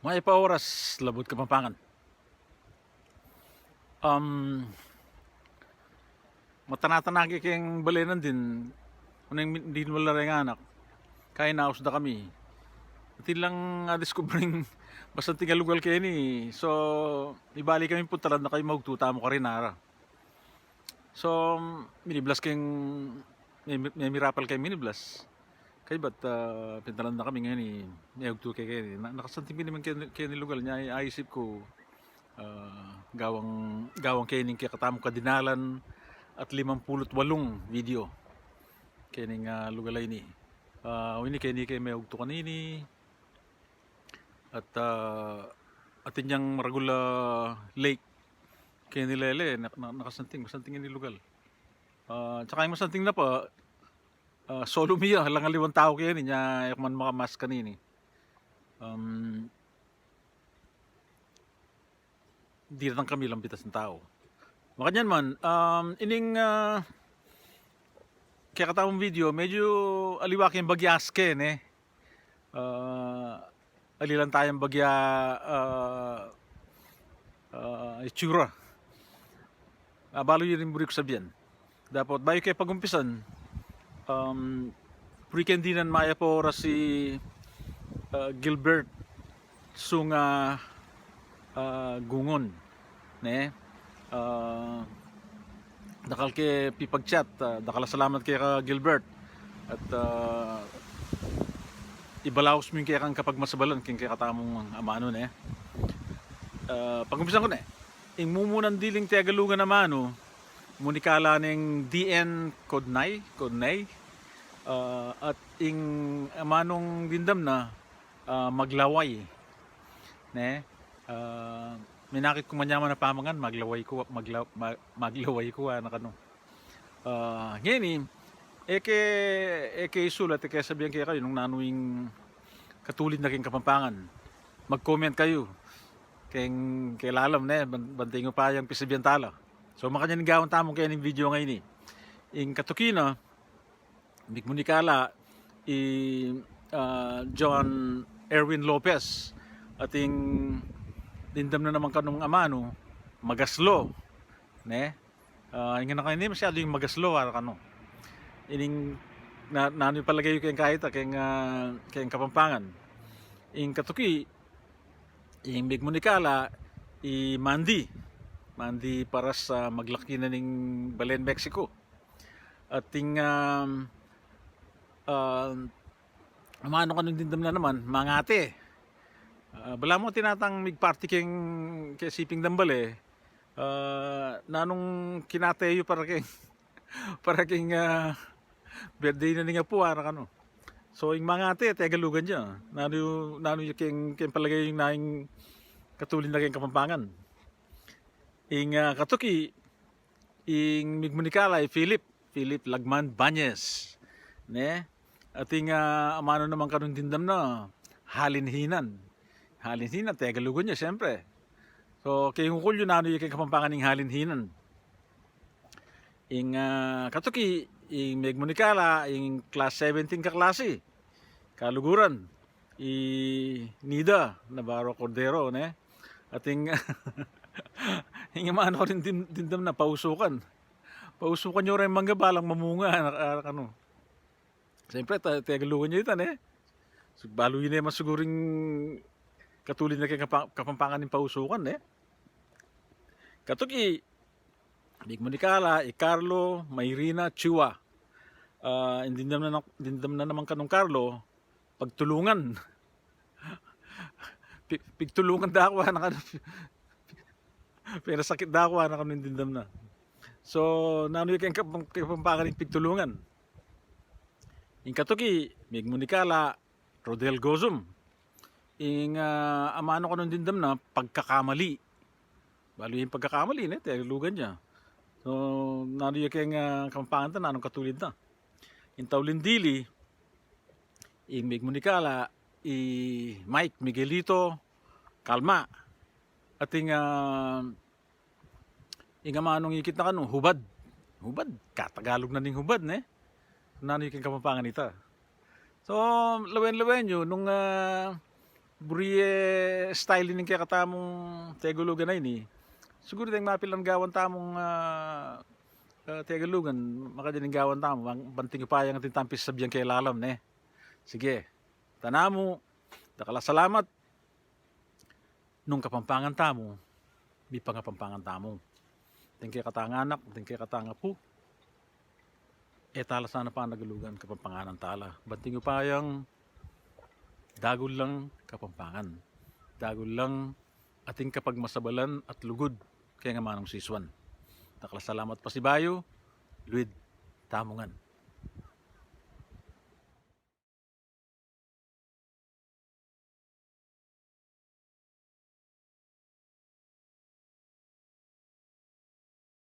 May pa oras labot Kapampangan. Um, Matanatanagi kayong balenan din. Unang din wala rin anak. Kaya naos da kami. Iti lang discovering basta tingalugal kayo ni. So, ibali kami puntalan na kayo magtuta mo ka rin nara. So, miniblas kayong may mirapal kayo miniblas. Kaya ba't pintalan na kami ngayon ni Mayagtu kayo. Nakasanting naman kayo ni lugal niya. Aisip ko, gawang kening kaya katamong kadinalan at 58 video kening lugalay ni ini kay may ugto kanini at atin yang maragula lake kay ni lele nakasanting ni lugal tsaka yung masanting na pa solo miya lang aliwan tao kaya niya man makamas kanini di lang kami lampitas ng tao. Makanyan man, ining kaya katamong video, medyo aliwakin bagyasken eh. Alilan tayong bagya itsura. Balo yun rin buri ko sabihan. Dapat bayo kayo pagumpisan, pre-candinan maya po ora si Gilbert Sunga Gungon ne dakal ke pipagchat dakal salamat kay ka Gilbert at ibalaos mo kay kang kapag masabalan king kay katamong amano ne pagumpisan ko ne ing mumunan diling tiagalugan na mano munikala ning DN Kodnay at ing amanong dindam na maglaway ne minakit ko manyaman na pamangan maglaway ko anak ano ngayon eke sulat eke sabihan kayo nung nanuing katulid na king Kapampangan mag-comment kayo kay lalam ne bantay ngo pa yung pisabihan tala so makanya ning gawon tamong kayo ning video ngayon ing katukina big munikala John Erwin Lopez ating dindam na naman kanong amano magaslo ne ingin na kayo ni masyado yung magaslo kano ining nanoy palagay yung kahit kayong Kapampangan ing katuki ing big munikala Mandi para sa maglaki na ning Balen Mexico at ting amano kanong dindam na naman mangate bala mo tinatang mig-party kay Siping Dambal nanong kinateyo para king birthday na nga po kano so ing mga ate tagalugan niya nano yung palagay yung naing katulin na kayong Kapampangan ing katuki ing migmunikala Philip Lagman Banyes ne ating amano naman kanong dindam na halinhinan tagalugan niya siyempre so kayong kulyo nano yung Kapampangan ng halinhinan ing katuki ing megmunikala ing class 17 ka klase kaluguran Nida Navarro Cordero ne ating ing maano ko rin dindam na pausukan nyo rin mangga balang mamunga ano siyempre tagalugan niya itan so, balo yun naman siguring katulid na kay Kapampangan ng pausukan katuki big munikala Carlo Mayrina Chua dindam na naman kanong Carlo pagtulungan pigtulungan dakwa na kano pero sakit dakwa na kanong dindam na so nano yung Kapampangan ng pigtulungan ing katuki big munikala Rodel Gozum ing amano ko nung dindam na pagkakamali balo yung pagkakamali tagalugan niya so nano yung kayong Kapampangan ta nanong katulid na in Taulindili ing migmunikala Mike Miguelito Kalma ating ing amanong ikit na kano hubad katagalog na ning hubad nano yung Kapampangan ita so lawen yun nung buriye style din kaya katamong tegulugan na ini. Siguro ding mapilang gawan tamong tegalugan, makadining gawan tamo, banting upayang ating tampis sabyan kay lalam ne. Sige, tanamo, dakala salamat, nung kapampangan tamo, di pa nga pampangan tamo. Tingkay katanga anak, tingkay katanga po. Tala sana pa nagalugan kapampanganan tala. Banting upayang dagol lang kapampangan. Dagol lang ating kapagmasabalan at lugod kaya nga manong siswan. Dakala salamat pa si Bayo, Luid, tamongan.